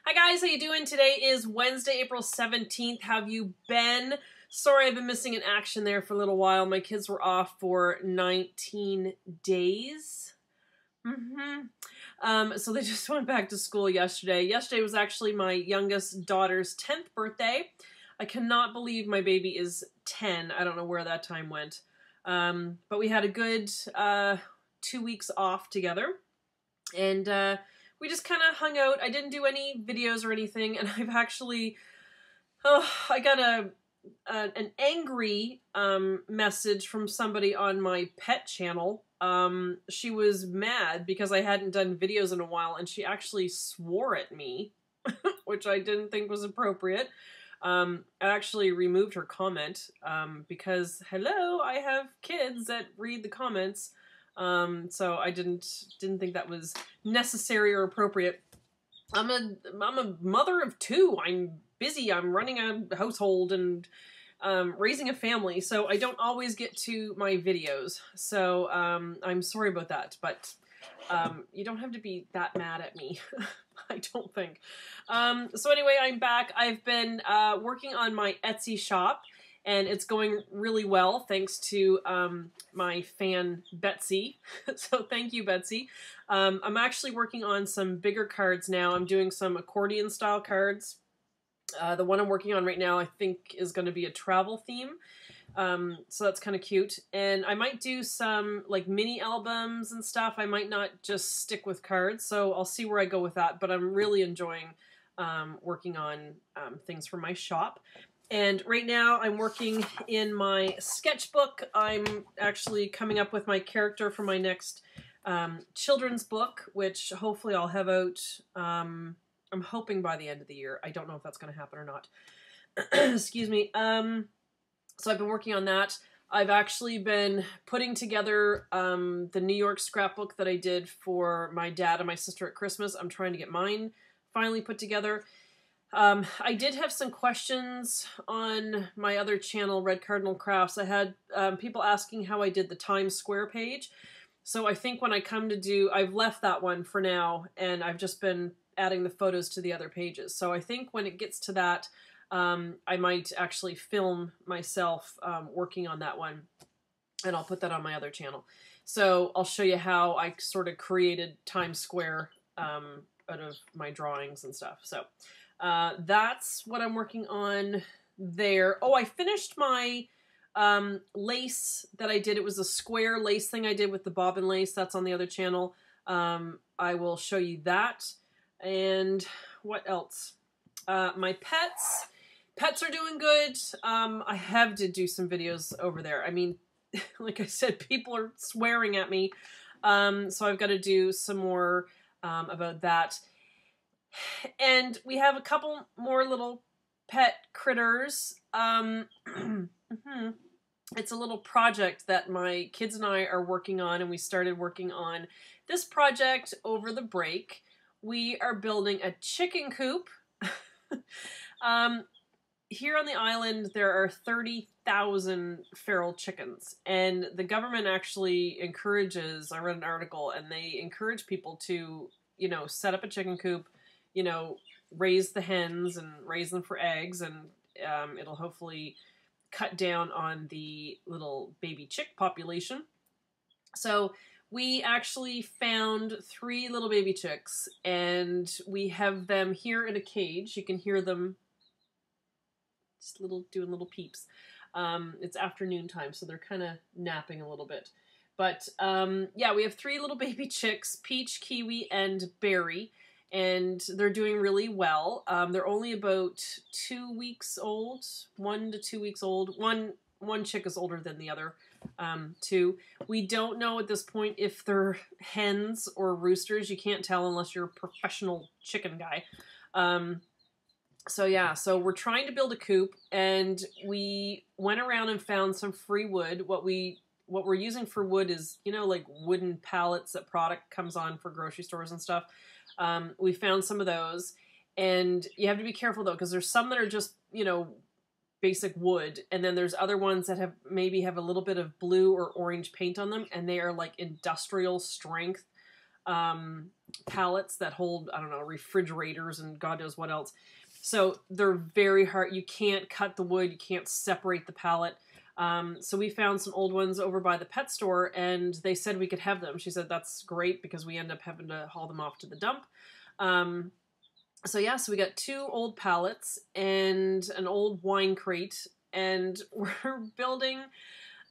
Hi guys, how you doing? Today is Wednesday, April 17th. How have you been? Sorry, I've been missing in action there for a little while. My kids were off for 19 days. So they just went back to school yesterday. Yesterday was actually my youngest daughter's 10th birthday. I cannot believe my baby is 10. I don't know where that time went. But we had a good 2 weeks off together. And we just kind of hung out. I didn't do any videos or anything, and I've actually, I got an angry message from somebody on my pet channel. She was mad because I hadn't done videos in a while, and she actually swore at me, which I didn't think was appropriate. I actually removed her comment because, hello, I have kids that read the comments. So I didn't think that was necessary or appropriate. I'm a mother of two. I'm busy. I'm running a household and raising a family, so I don't always get to my videos. So I'm sorry about that, but you don't have to be that mad at me. I don't think. So anyway, I'm back. I've been working on my Etsy shop. And it's going really well, thanks to my fan, Betsy. So thank you, Betsy. I'm actually working on some bigger cards now. I'm doing some accordion-style cards. The one I'm working on right now, I think, is going to be a travel theme. So that's kind of cute. And I might do some, like, mini albums and stuff. I might not just stick with cards, so I'll see where I go with that. But I'm really enjoying working on things for my shop. And right now I'm working in my sketchbook. I'm actually coming up with my character for my next children's book, which hopefully I'll have out, I'm hoping by the end of the year. I don't know if that's going to happen or not. Excuse me. So I've been working on that. I've actually been putting together the New York scrapbook that I did for my dad and my sister at Christmas. I'm trying to get mine finally put together. I did have some questions on my other channel, Red Cardinal Crafts. I had people asking how I did the Times Square page. So I think when I come to do, I've left that one for now, and I've just been adding the photos to the other pages. So I think when it gets to that, I might actually film myself working on that one, and I'll put that on my other channel. So I'll show you how I sort of created Times Square out of my drawings and stuff. So that's what I'm working on there. Oh, I finished my lace that I did. It was a square lace thing I did with the bobbin lace. That's on the other channel. I will show you that. And what else? My pets. Pets are doing good. I have to do some videos over there. I mean, like I said, people are swearing at me. So I've got to do some more about that. And we have a couple more little pet critters. It's a little project that my kids and I are working on, and we started working on this project over the break. We are building a chicken coop. Here on the island, there are 30,000 feral chickens, and the government actually encourages, I read an article, and they encourage people to, you know, set up a chicken coop, you know, raise the hens and raise them for eggs, and it'll hopefully cut down on the little baby chick population. So we actually found 3 little baby chicks, and we have them here in a cage. You can hear them just doing little peeps. It's afternoon time, so they're kind of napping a little bit. But yeah, we have 3 little baby chicks, Peach, Kiwi, and Berry. And they're doing really well. They're only about 2 weeks old, 1 to 2 weeks old. One chick is older than the other 2. We don't know at this point if they're hens or roosters. You can't tell unless you're a professional chicken guy. So yeah, so we're trying to build a coop, and we went around and found some free wood. What we're using for wood is, you know, like wooden pallets that product comes on for grocery stores and stuff. We found some of those, and you have to be careful though, because there's some that are just, you know, basic wood, and then there's other ones that maybe have a little bit of blue or orange paint on them, and they are like industrial strength pallets that hold, I don't know, refrigerators and God knows what else. So they're very hard. You can't cut the wood. You can't separate the pallet. So we found some old ones over by the pet store, and they said we could have them. She said that's great because we end up having to haul them off to the dump. So yeah, so we got 2 old pallets and an old wine crate, and we're building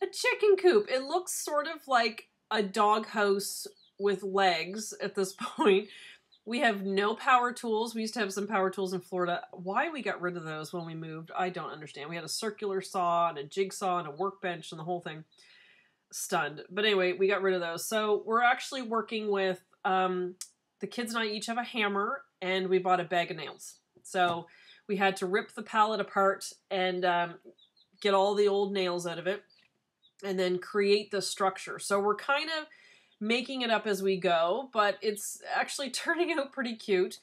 a chicken coop. It looks sort of like a doghouse with legs at this point. We have no power tools. We used to have some power tools in Florida. Why we got rid of those when we moved, I don't understand. We had a circular saw and a jigsaw and a workbench and the whole thing. Stunned. But anyway, we got rid of those. So we're actually working with, the kids and I each have a hammer, and we bought a bag of nails. So we had to rip the pallet apart and get all the old nails out of it and then create the structure. So we're kind of making it up as we go, but it's actually turning out pretty cute.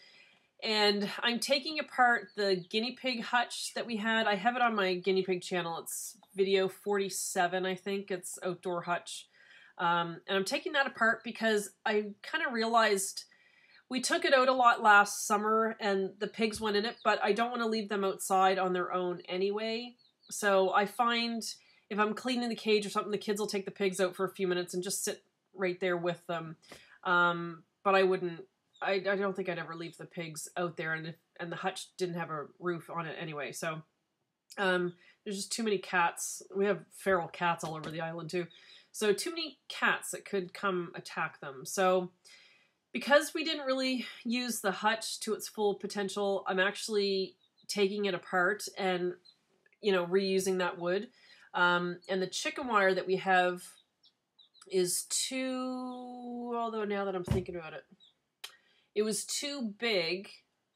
And I'm taking apart the guinea pig hutch that we had. I have it on my guinea pig channel. It's video 47, I think. It's outdoor hutch. And I'm taking that apart because I kind of realized we took it out a lot last summer and the pigs went in it, but I don't want to leave them outside on their own anyway. So I find if I'm cleaning the cage or something, the kids will take the pigs out for a few minutes and just sit right there with them. But I wouldn't, I don't think I'd ever leave the pigs out there, and the hutch didn't have a roof on it anyway. So there's just too many cats. We have feral cats all over the island too. So too many cats that could come attack them. So because we didn't really use the hutch to its full potential, I'm actually taking it apart and, you know, reusing that wood. And the chicken wire that we have is too, although now that I'm thinking about it, it was too big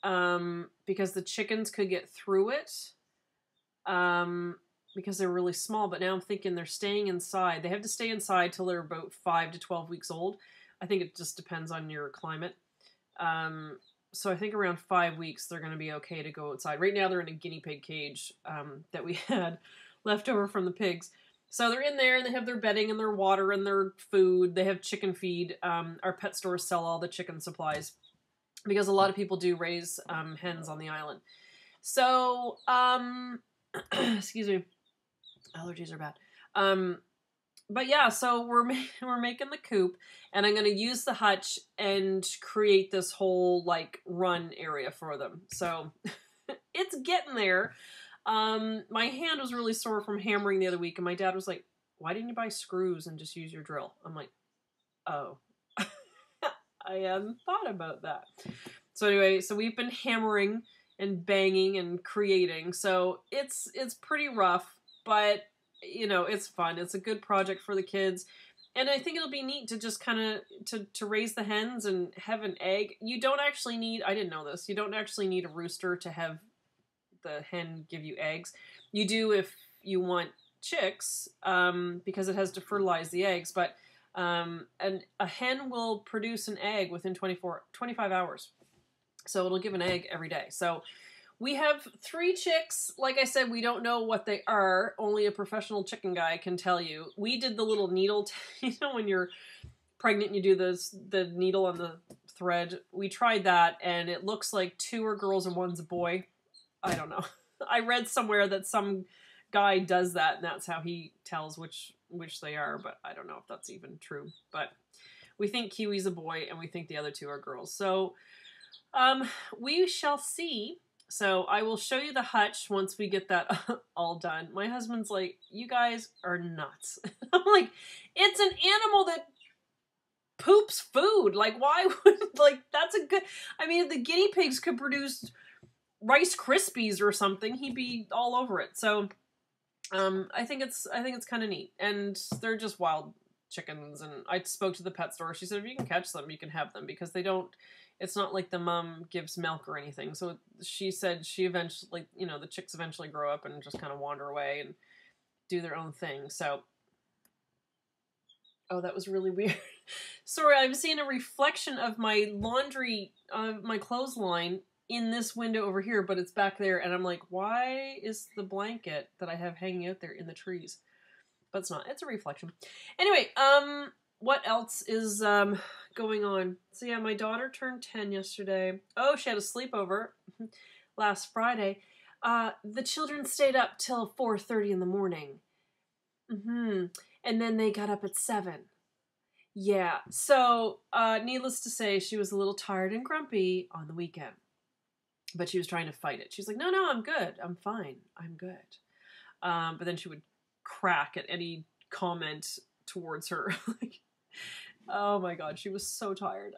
because the chickens could get through it because they're really small. But now I'm thinking they're staying inside. They have to stay inside till they're about 5 to 12 weeks old. I think it just depends on your climate. So I think around 5 weeks, they're going to be okay to go outside. Right now, they're in a guinea pig cage that we had left over from the pigs. So they're in there, and they have their bedding and their water and their food. They have chicken feed. Our pet stores sell all the chicken supplies because a lot of people do raise hens on the island. So, excuse me, allergies are bad. But yeah, so we're making the coop, and I'm going to use the hutch and create this whole, like, run area for them. So it's getting there. My hand was really sore from hammering the other week, and my dad was like, why didn't you buy screws and just use your drill? I'm like, oh, I hadn't thought about that. So anyway, so we've been hammering and banging and creating. So it's pretty rough, but you know, it's fun. It's a good project for the kids. And I think it'll be neat to just kind of, to raise the hens and have an egg. You don't actually need, I didn't know this, you don't actually need a rooster to have the hen give you eggs. You do if you want chicks, because it has to fertilize the eggs. But and a hen will produce an egg within 25 hours. So it'll give an egg every day. So we have 3 chicks. Like I said, we don't know what they are. Only a professional chicken guy can tell you. We did the little needle, you know, when you're pregnant and you do the needle on the thread. We tried that, and it looks like 2 are girls and 1's a boy. I don't know. I read somewhere that some guy does that, and that's how he tells which they are, but I don't know if that's even true. But we think Kiwi's a boy, and we think the other 2 are girls. So we shall see. So I will show you the hutch once we get that all done. My husband's like, you guys are nuts. I'm like, it's an animal that poops food. Like, why would, like, that's a good, I mean, if the guinea pigs could produce Rice Krispies or something, he'd be all over it. So I think it's kind of neat. And they're just wild chickens. And I spoke to the pet store. She said, if you can catch them, you can have them, because they don't, it's not like the mom gives milk or anything. So she said she eventually, you know, the chicks eventually grow up and just kind of wander away and do their own thing. So, oh, that was really weird. Sorry, I'm seeing a reflection of my laundry, my clothesline in this window over here, but it's back there. And I'm like, why is the blanket that I have hanging out there in the trees? But it's not. It's a reflection. Anyway, what else is going on? So yeah, my daughter turned 10 yesterday. Oh, she had a sleepover last Friday. The children stayed up till 4:30 in the morning. And then they got up at 7. Yeah, so needless to say, she was a little tired and grumpy on the weekend. But she was trying to fight it. She's like, no, I'm good. I'm fine. I'm good. But then she would crack at any comment towards her. Oh my god, she was so tired.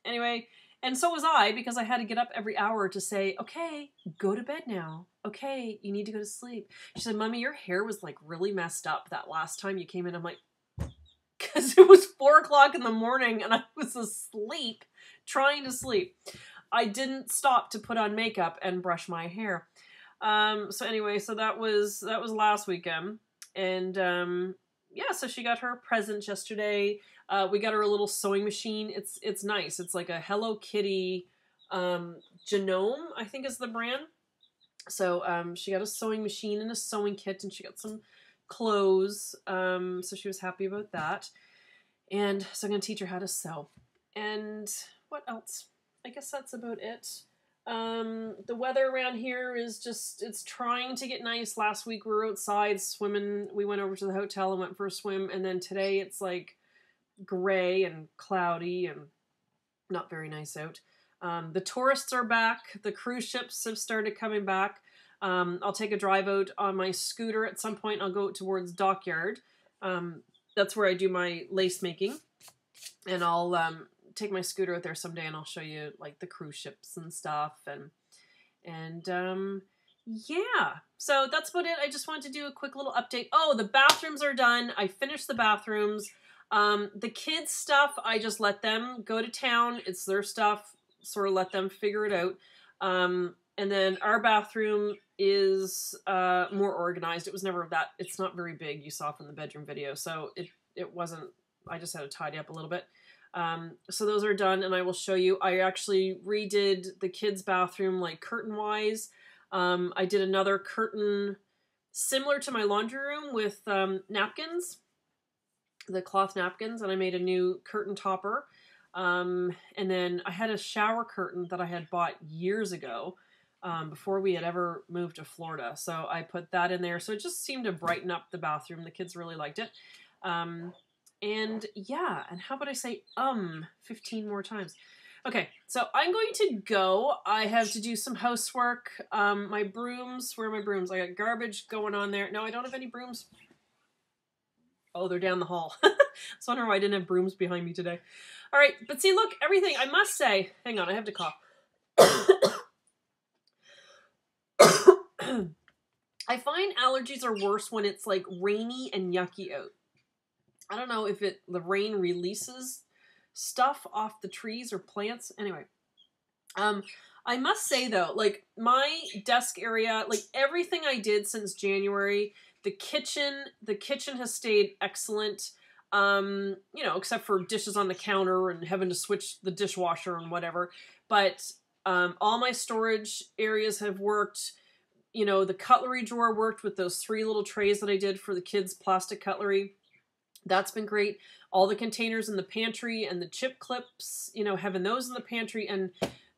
Anyway, and so was I, because I had to get up every hour to say, okay, go to bed now. Okay, you need to go to sleep. She said, Mommy, your hair was like really messed up that last time you came in. I'm like, because it was 4 o'clock in the morning and I was asleep, trying to sleep. I didn't stop to put on makeup and brush my hair. So anyway, so that was last weekend. And yeah, so she got her present yesterday. We got her a little sewing machine. It's nice. It's like a Hello Kitty Genome, I think is the brand. So she got a sewing machine and a sewing kit, and she got some clothes. So she was happy about that. And so I'm going to teach her how to sew. And what else? I guess that's about it. The weather around here is just, it's trying to get nice. Last week we were outside swimming. We went over to the hotel and went for a swim. And then today it's like gray and cloudy and not very nice out. The tourists are back. The cruise ships have started coming back. I'll take a drive out on my scooter at some point. I'll go towards Dockyard. That's where I do my lace making. And I'll take my scooter out there someday and I'll show you like the cruise ships and stuff. And yeah, so that's about it. I just wanted to do a quick little update. Oh, the bathrooms are done. I finished the bathrooms. The kids' stuff, I just let them go to town. It's their stuff, sort of let them figure it out. And then our bathroom is more organized. It was never that, it's not very big, you saw from the bedroom video. So it wasn't, I just had to tidy up a little bit. So those are done, and I will show you. I actually redid the kids' bathroom, like curtain-wise. I did another curtain similar to my laundry room with napkins, the cloth napkins, and I made a new curtain topper. And then I had a shower curtain that I had bought years ago, before we had ever moved to Florida. So I put that in there. So it just seemed to brighten up the bathroom. The kids really liked it. And yeah, and how about I say 15 more times? Okay, so I'm going to go. I have to do some housework. My brooms, where are my brooms? I got garbage going on there. No, I don't have any brooms. Oh, they're down the hall. I was wondering why I didn't have brooms behind me today. All right, but see, look, everything, I must say, hang on, I have to cough. I find allergies are worse when it's like rainy and yucky out. I don't know if the rain releases stuff off the trees or plants. Anyway, I must say though, like my desk area, like everything I did since January, the kitchen has stayed excellent. You know, except for dishes on the counter and having to switch the dishwasher and whatever. But all my storage areas have worked. You know, the cutlery drawer worked with those 3 little trays that I did for the kids' plastic cutlery. That's been great. All the containers in the pantry and the chip clips, you know, having those in the pantry and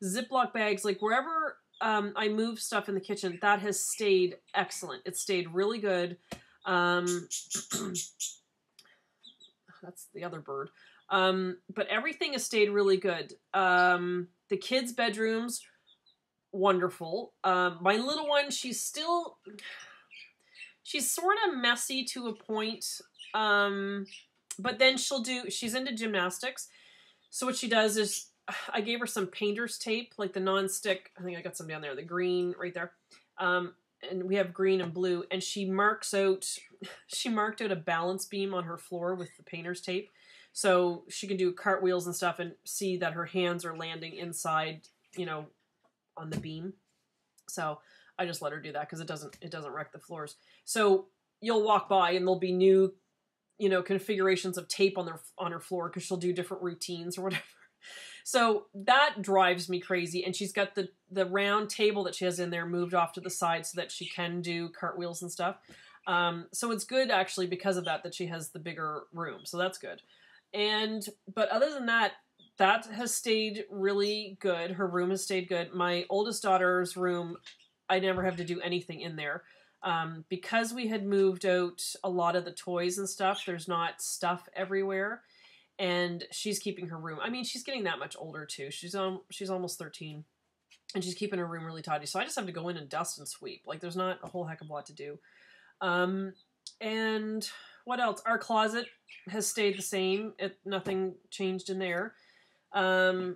Ziploc bags, like wherever I move stuff in the kitchen, that has stayed excellent. It stayed really good. That's the other bird. But everything has stayed really good. The kids' bedrooms, wonderful. My little one, she's sort of messy to a point. But then she's into gymnastics. So what she does is, I gave her some painter's tape, like the non-stick. I think I got some down there, the green right there. And we have green and blue. And she marked out a balance beam on her floor with the painter's tape. So she can do cartwheels and stuff and see that her hands are landing inside, you know, on the beam. So I just let her do that because it doesn't wreck the floors. So you'll walk by and there'll be new, you know, configurations of tape on her floor because she'll do different routines or whatever. So that drives me crazy. And she's got the round table that she has in there moved off to the side so that she can do cartwheels and stuff. So it's good actually because of that she has the bigger room. So that's good. But other than that, that has stayed really good. Her room has stayed good. My oldest daughter's room, I never have to do anything in there. Because we had moved out a lot of the toys and stuff, there's not stuff everywhere. And she's keeping her room. I mean, she's getting that much older too. She's almost 13. And she's keeping her room really tidy. So I just have to go in and dust and sweep. Like, there's not a whole heck of a lot to do. And what else? Our closet has stayed the same. Nothing changed in there. And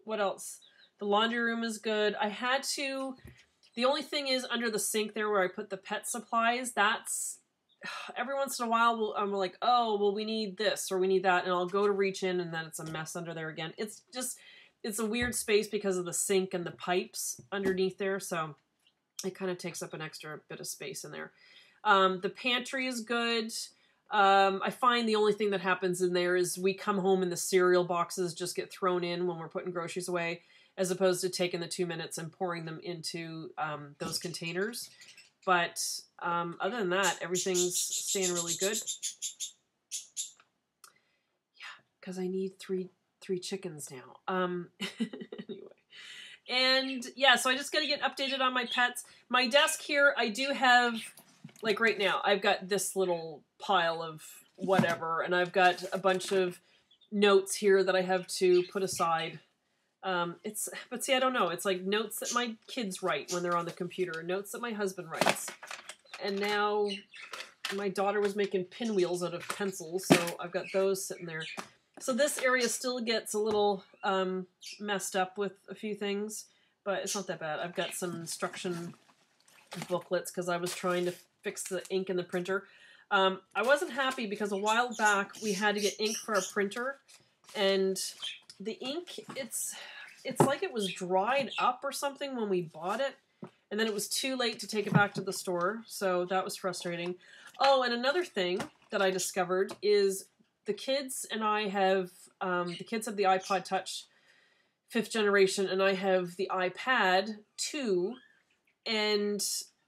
what else? The laundry room is good. The only thing is under the sink there where I put the pet supplies, that's, every once in a while I'm like, oh, well, we need this or we need that. And I'll go to reach in and then it's a mess under there again. It's a weird space because of the sink and the pipes underneath there. So it kind of takes up an extra bit of space in there. The pantry is good. I find the only thing that happens in there is we come home and the cereal boxes just get thrown in when we're putting groceries away, as opposed to taking the 2 minutes and pouring them into those containers. But other than that, everything's staying really good. Yeah, because I need three chickens now. Anyway. And yeah, so I just got to get updated on my pets. My desk here, I do have, like right now, I've got this little pile of whatever, and I've got a bunch of notes here that I have to put aside. But see, I don't know. It's like notes that my kids write when they're on the computer, notes that my husband writes. And now my daughter was making pinwheels out of pencils, so I've got those sitting there. So this area still gets a little messed up with a few things, but it's not that bad. I've got some instruction booklets because I was trying to fix the ink in the printer. I wasn't happy because a while back we had to get ink for our printer, and the ink, it's like it was dried up or something when we bought it, and then it was too late to take it back to the store, so that was frustrating. Oh, and another thing that I discovered is the kids and I have, the kids have the iPod Touch 5th generation, and I have the iPad 2, and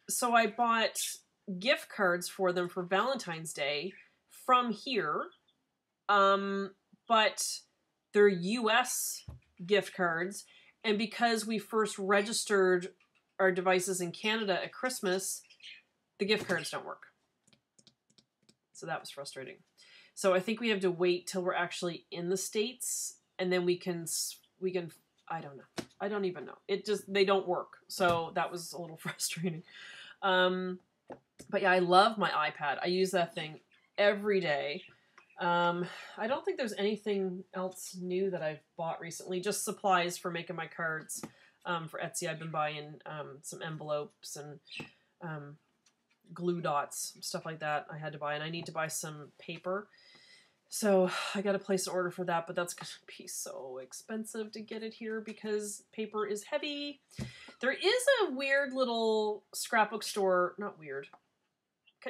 so I bought gift cards for them for Valentine's Day from here, but they're US gift cards, and because we first registered our devices in Canada at Christmas, the gift cards don't work. So that was frustrating. So I think we have to wait till we're actually in the States, and then we can, I don't know. I don't even know. They don't work. So that was a little frustrating. But yeah, I love my iPad. I use that thing every day. I don't think there's anything else new that I've bought recently. Just supplies for making my cards. For Etsy, I've been buying some envelopes and glue dots, stuff like that I had to buy. And I need to buy some paper. So I got to place an order for that, but that's going to be so expensive to get it here because paper is heavy. There is a weird little scrapbook store, not weird,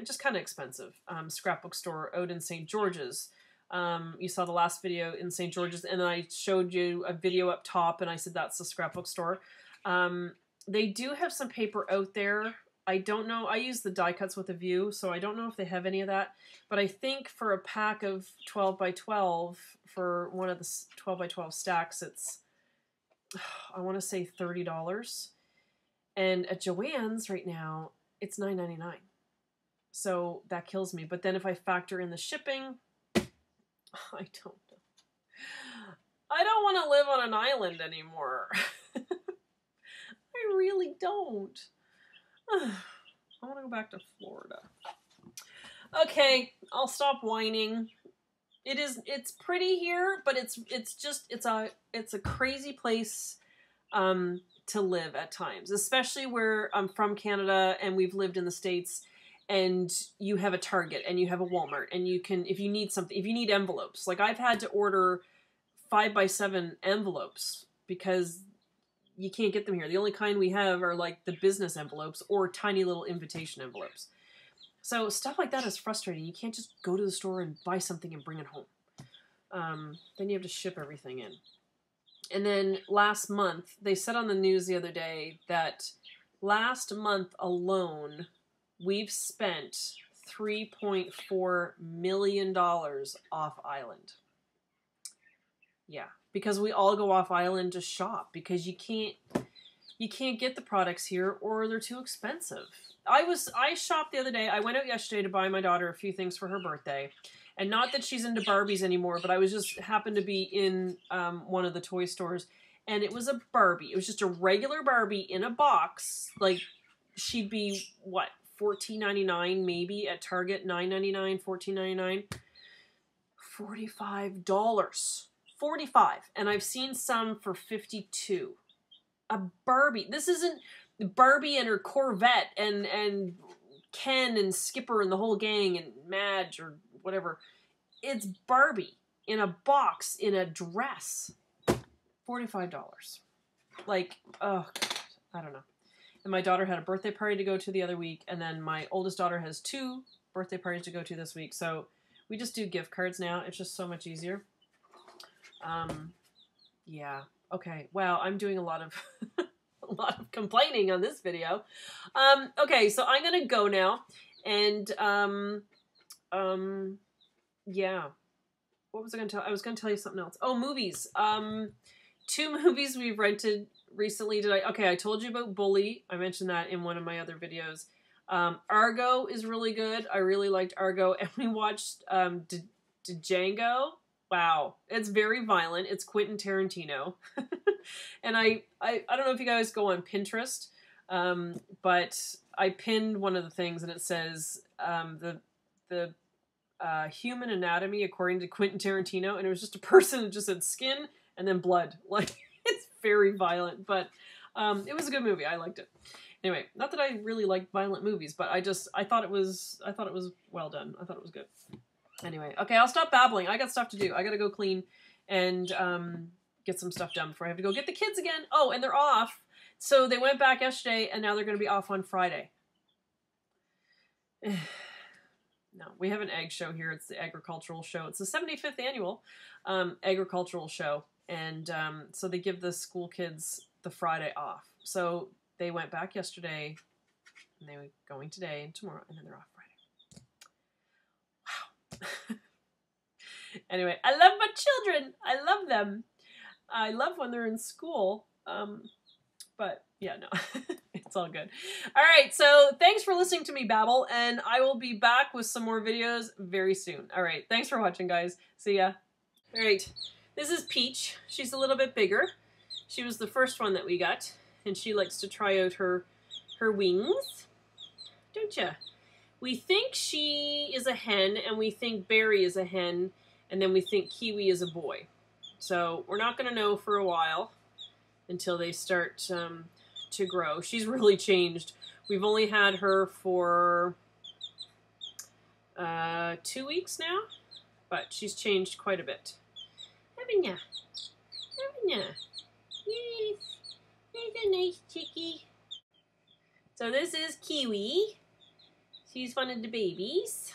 just kind of expensive, scrapbook store out in St. George's. You saw the last video in St. George's, and I showed you a video up top, and I said that's the scrapbook store. They do have some paper out there. I don't know. I use the die cuts with a view, so I don't know if they have any of that. But I think for a pack of 12 by 12, for one of the 12 by 12 stacks, it's, I want to say $30. And at Joann's right now, it's $9.99. So that kills me. But then if I factor in the shipping, I don't know. I don't want to live on an island anymore. I really don't. I want to go back to Florida. Okay, I'll stop whining. It's pretty here, but it's a crazy place to live at times, especially where I'm from Canada and we've lived in the States, and you have a Target and you have a Walmart, and you can, if you need something, if you need envelopes, like I've had to order 5x7 envelopes because you can't get them here. The only kind we have are like the business envelopes or tiny little invitation envelopes. So stuff like that is frustrating. You can't just go to the store and buy something and bring it home. Then you have to ship everything in. And then last month, they said on the news the other day that last month alone, we've spent $3.4 million off island. Yeah, because we all go off island to shop because you can't get the products here or they're too expensive. I shopped the other day. I went out yesterday to buy my daughter a few things for her birthday. And not that she's into Barbies anymore, but I was just happened to be in one of the toy stores, and it was a Barbie. It was just a regular Barbie in a box. Like, she'd be, what, $14.99 maybe at Target, $9.99, $14.99. $45. $45. And I've seen some for $52. A Barbie. This isn't Barbie and her Corvette and Ken and Skipper and the whole gang and Madge or whatever. It's Barbie in a box in a dress. $45. Like, oh God, I don't know. And my daughter had a birthday party to go to the other week, and then my oldest daughter has 2 birthday parties to go to this week. So we just do gift cards now. It's just so much easier. Yeah. Okay. Wow, I'm doing a lot of a lot of complaining on this video. Okay, so I'm gonna go now, and yeah. What was I gonna tell? I was gonna tell you something else. Oh, movies. 2 movies we've rented recently. Okay, I told you about Bully. I mentioned that in one of my other videos. Argo is really good. I really liked Argo, and we watched Django. Wow, it's very violent. It's Quentin Tarantino, and I don't know if you guys go on Pinterest, but I pinned one of the things, and it says the human anatomy according to Quentin Tarantino, and it was just a person that just had skin and then blood. Like, it's very violent, but it was a good movie. I liked it. Anyway, not that I really like violent movies, but I thought it was well done. I thought it was good. Anyway, okay, I'll stop babbling. I got stuff to do. I gotta go clean and get some stuff done before I have to go get the kids again. Oh, and they're off. So they went back yesterday, and now they're going to be off on Friday. No, we have an ag show here. It's the agricultural show. It's the 75th annual agricultural show. And so they give the school kids the Friday off. So they went back yesterday, and they were going today and tomorrow, and then they're off Friday. Wow. Anyway, I love my children. I love them. I love when they're in school. But yeah, no, it's all good. All right, so thanks for listening to me babble, and I will be back with some more videos very soon. All right, thanks for watching, guys. See ya. All right, this is Peach. She's a little bit bigger. She was the first one that we got, and she likes to try out her wings. Don't ya? We think she is a hen, and we think Berry is a hen, and then we think Kiwi is a boy. So we're not going to know for a while until they start to grow. She's really changed. We've only had her for 2 weeks now, but she's changed quite a bit. Haven't ya? Haven't ya? Yes. There's a nice chickie. So this is Kiwi. She's one of the babies.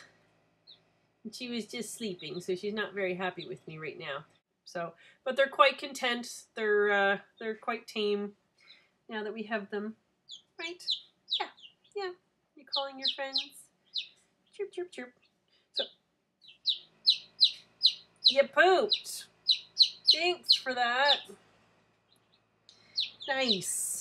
And she was just sleeping, so she's not very happy with me right now. So, but they're quite content. They're quite tame now that we have them. Right? Yeah. Yeah. You calling your friends? Chirp, chirp, chirp. So, you pooped. Thanks for that. Nice.